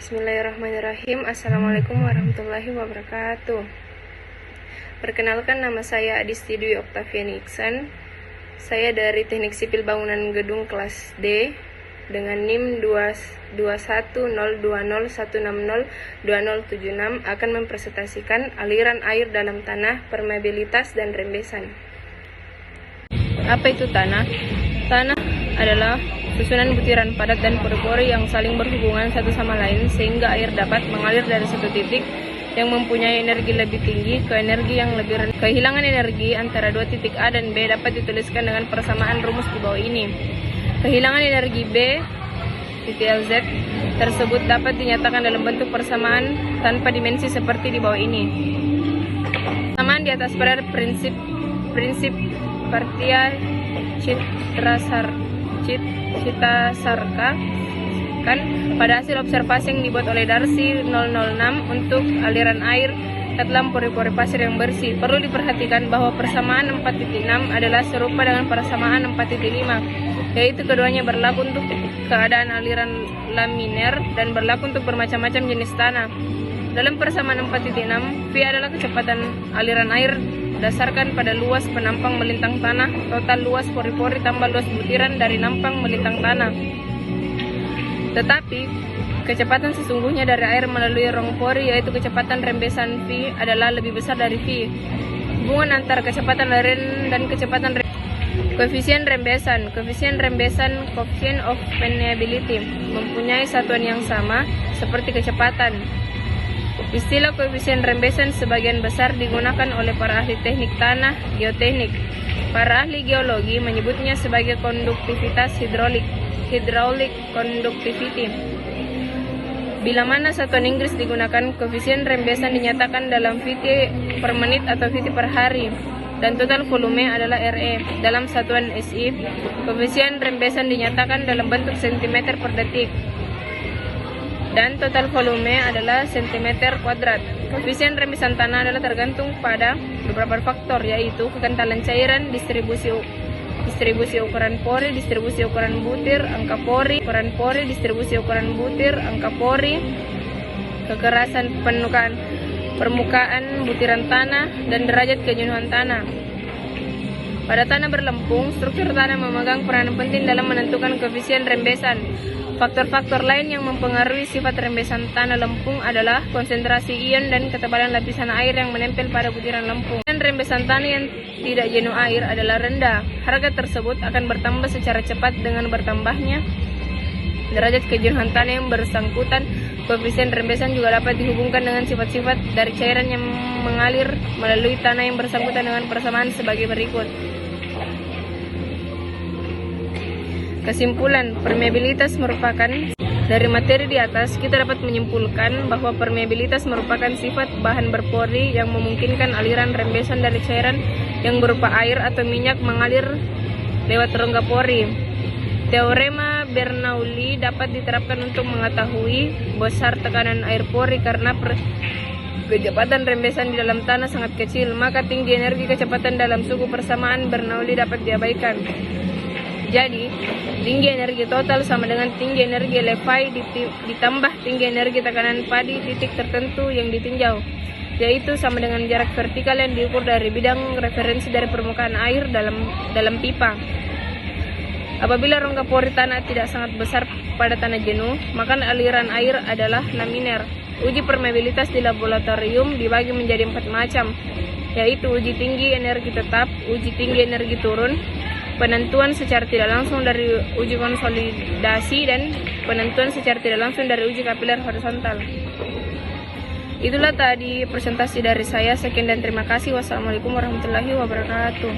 Bismillahirrahmanirrahim. Assalamualaikum warahmatullahi wabarakatuh. Perkenalkan, nama saya Adisti Dwi Oktaviani Iksan. Saya dari Teknik Sipil Bangunan Gedung kelas D dengan NIM 2102016020076 akan mempresentasikan aliran air dalam tanah, permeabilitas, dan rembesan. Apa itu tanah? Tanah adalah susunan butiran padat dan pori-pori yang saling berhubungan satu sama lain sehingga air dapat mengalir dari satu titik yang mempunyai energi lebih tinggi ke energi yang lebih rendah. Kehilangan energi antara dua titik A dan B dapat dituliskan dengan persamaan rumus di bawah ini. Kehilangan energi B titik LZ tersebut dapat dinyatakan dalam bentuk persamaan tanpa dimensi seperti di bawah ini. Persamaan di atas pada prinsip Partia Citasarka kan pada hasil observasi yang dibuat oleh Darcy 006 untuk aliran air ke dalam pori-pori pasir yang bersih. Perlu diperhatikan bahwa persamaan 4.6 adalah serupa dengan persamaan 4.5, yaitu keduanya berlaku untuk keadaan aliran laminer dan berlaku untuk bermacam-macam jenis tanah. Dalam persamaan 4.6, V adalah kecepatan aliran air berdasarkan pada luas penampang melintang tanah, total luas pori-pori tambah luas butiran dari nampang melintang tanah. Tetapi, kecepatan sesungguhnya dari air melalui rong pori, yaitu kecepatan rembesan V, adalah lebih besar dari V. Hubungan antara kecepatan aliran dan kecepatan koefisien rembesan. Koefisien rembesan, coefficient of permeability, mempunyai satuan yang sama seperti kecepatan. Istilah koefisien rembesan sebagian besar digunakan oleh para ahli teknik tanah, geoteknik. Para ahli geologi menyebutnya sebagai konduktivitas hidrolik, hydraulic conductivity. Bila mana satuan Inggris digunakan, koefisien rembesan dinyatakan dalam VT per menit atau VT per hari, dan total volume adalah RE. Dalam satuan SI, koefisien rembesan dinyatakan dalam bentuk cm per detik, dan total volume adalah cm kuadrat. Koefisien rembesan tanah adalah tergantung pada beberapa faktor, yaitu kekentalan cairan, distribusi ukuran pori, distribusi ukuran butir, angka pori, ukuran pori, distribusi ukuran butir, angka pori, kekerasan permukaan butiran tanah, dan derajat kejenuhan tanah. Pada tanah berlempung, struktur tanah memegang peranan penting dalam menentukan koefisien rembesan. Faktor-faktor lain yang mempengaruhi sifat rembesan tanah lempung adalah konsentrasi ion dan ketebalan lapisan air yang menempel pada butiran lempung. Dan rembesan tanah yang tidak jenuh air adalah rendah. Harga tersebut akan bertambah secara cepat dengan bertambahnya derajat kejenuhan tanah yang bersangkutan. Koefisien rembesan juga dapat dihubungkan dengan sifat-sifat dari cairan yang mengalir melalui tanah yang bersangkutan dengan persamaan sebagai berikut. Kesimpulan, permeabilitas merupakan, dari materi di atas kita dapat menyimpulkan bahwa permeabilitas merupakan sifat bahan berpori yang memungkinkan aliran rembesan dari cairan yang berupa air atau minyak mengalir lewat rongga pori. Teorema Bernoulli dapat diterapkan untuk mengetahui besar tekanan air pori karena kecepatan rembesan di dalam tanah sangat kecil, maka tinggi energi kecepatan dalam suku persamaan Bernoulli dapat diabaikan. Jadi, tinggi energi total sama dengan tinggi energi Levi ditambah tinggi energi tekanan padi titik tertentu yang ditinjau, yaitu sama dengan jarak vertikal yang diukur dari bidang referensi dari permukaan air dalam pipa. Apabila rongga pori tanah tidak sangat besar pada tanah jenuh, maka aliran air adalah laminer. Uji permeabilitas di laboratorium dibagi menjadi 4 macam, yaitu uji tinggi energi tetap, uji tinggi energi turun, penentuan secara tidak langsung dari uji konsolidasi, dan penentuan secara tidak langsung dari uji kapiler horizontal. Itulah tadi presentasi dari saya. Sekian dan terima kasih. Wassalamualaikum warahmatullahi wabarakatuh.